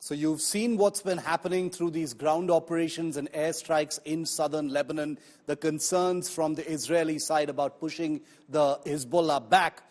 So you've seen what's been happening through these ground operations and airstrikes in southern Lebanon, the concerns from the Israeli side about pushing the Hezbollah back.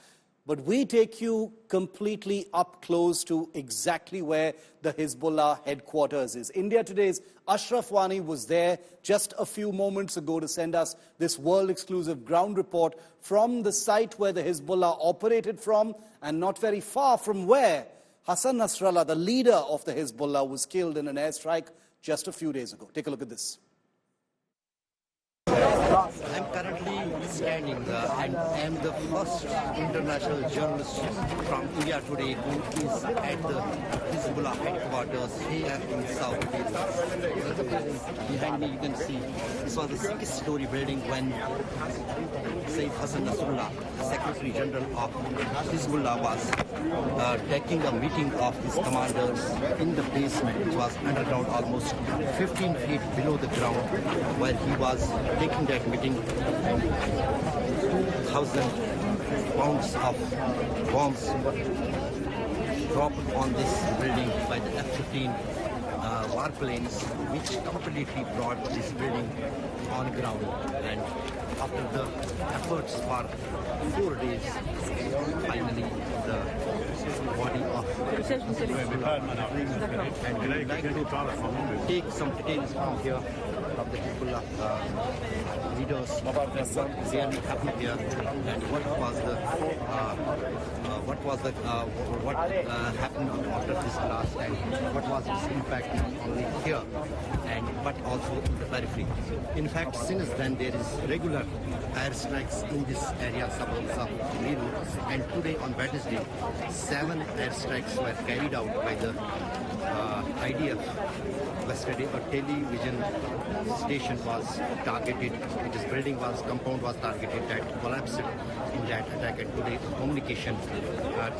But we take you completely up close to exactly where the Hezbollah headquarters is. India Today's Ashraf Wani was there just a few moments ago to send us this world-exclusive ground report from the site where the Hezbollah operated from, and not very far from where Hassan Nasrallah, the leader of the Hezbollah, was killed in an airstrike just a few days ago. Take a look at this. I'm currently standing and am the first international journalist from India Today who is at the Hezbollah headquarters here in South Beirut. Behind me you can see this was the six-story building when Sayyid Hassan Nasrallah, Secretary General of Hezbollah, was taking a meeting of his commanders in the basement, which was underground almost 15 feet below the ground, where he was taking that meeting. 2,000 pounds of bombs dropped on this building by the F-15 warplanes, which completely brought this building on ground. And after the efforts for 4 days, finally the body of and we would like to take some details from here of the Hezbollah leaders, what really happened here, and what happened after this blast, and what was its impact not only here but also in the periphery. In fact, since then there is regular airstrikes in this area, suburbs of Beirut, and today on Wednesday, 7 airstrikes were carried out by the IDF. Yesterday, a television station was targeted, its building was, compound was targeted, that collapsed in that attack, and today a communication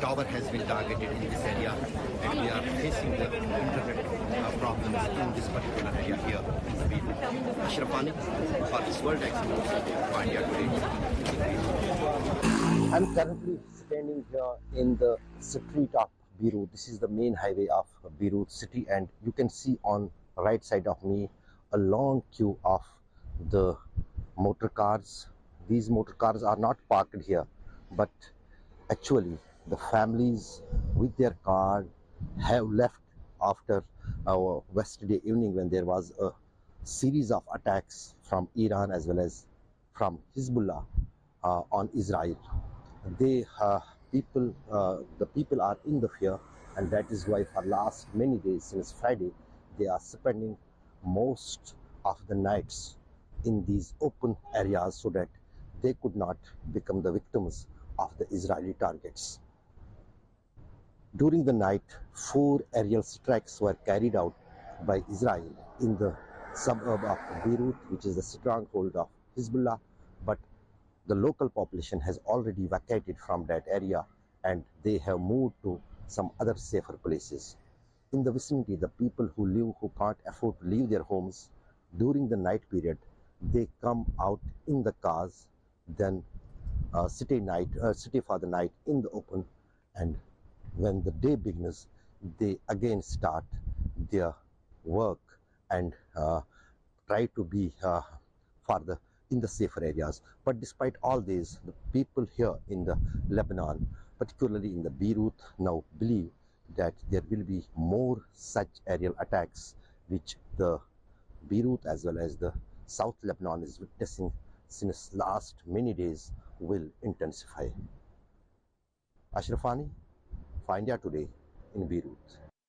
tower has been targeted in this area, and we are facing the internet problems in this particular area here in the Beirut. Ashraf Wani for this World Exclusive for India Today. I'm currently standing here in the street of Beirut. This is the main highway of Beirut city, and you can see on right side of me a long queue of the motor cars. These motor cars are not parked here, but actually the families with their car have left after our yesterday evening, when there was a series of attacks from Iran as well as from Hezbollah on Israel. The people are in the fear, and that is why for last many days, since Friday, they are spending most of the nights in these open areas so that they could not become the victims of the Israeli targets. During the night, 4 aerial strikes were carried out by Israel in the suburb of Beirut, which is the stronghold of Hezbollah, but the local population has already vacated from that area, and they have moved to some other safer places. In the vicinity, the people who can't afford to leave their homes during the night period, they come out in the cars, then stay for the night in the open, and when the day begins, they again start their work and try to be in the safer areas. But despite all this, the people here in the Lebanon, particularly in the Beirut, now believe that there will be more such aerial attacks, which the Beirut as well as the South Lebanon is witnessing since last many days, will intensify. Ashraf Wani for India Today in Beirut.